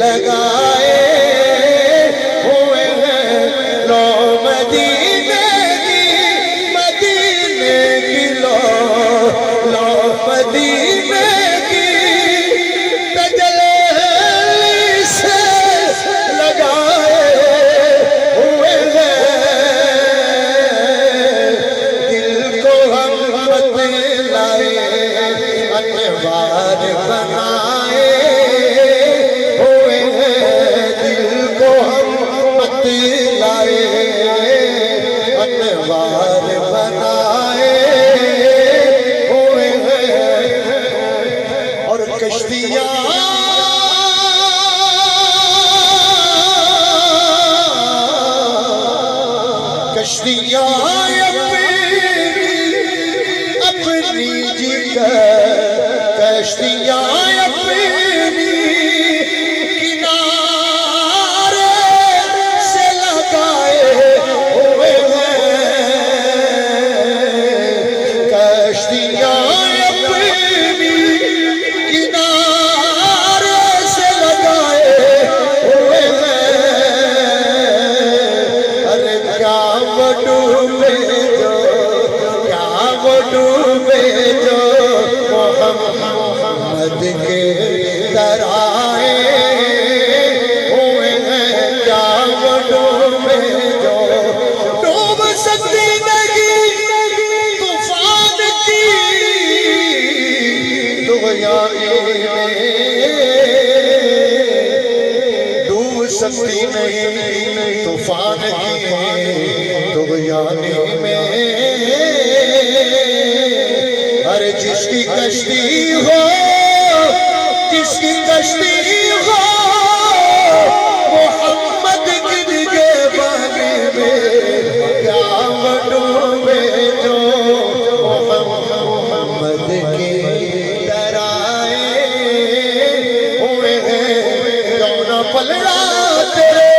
लगाए हुए हैं लो मदीने की लो मदीने की तजल्ली से लगाए हुए हैं दिल को हम बतलाए अनवार बनाए हुए हैं दिल को हम बतलाए अनवार बनाए हुए हैं और कश्तियां अपनी जिगर कश्तियां अपनी किनारे से लगाए हुए हैं कश्तियां अपनी किनारे से लगाए हुए हैं अरे क्या वो डूबे जो मोहम्मद के तराए हुए हैं क्या वो डूबे जो डूब सकती नहीं तूफान की दुनियाई में डूब सकती नहीं तूफान की दुनियाई में अरे जिसकी कश्ती हो मोहम्मद के बारे में क्या डूबे जो मोहम्मद के डराए हुए हैं क्यों न पलड़ा तेरे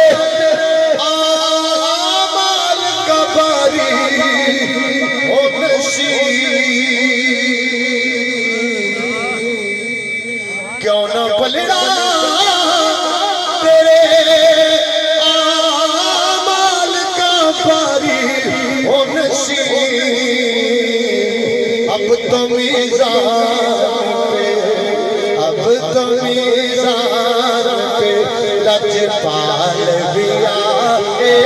आमाल का बारी हो क्यों न पलड़ा तेरे आमाल का बारी हो नसीब अब तो मीज़ान पे लजपाल भी आए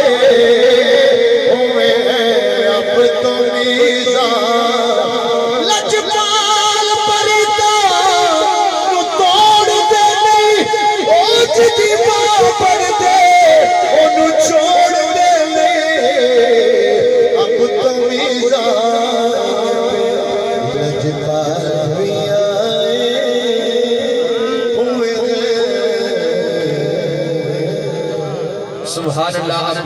हुए हैं अब तो मीज़ान लजपाल पढ़ दे ओनू छोड़ दे ले अब तो मीज़ान पे लजपाल भी आए हुए हैं सुभान अल्लाह।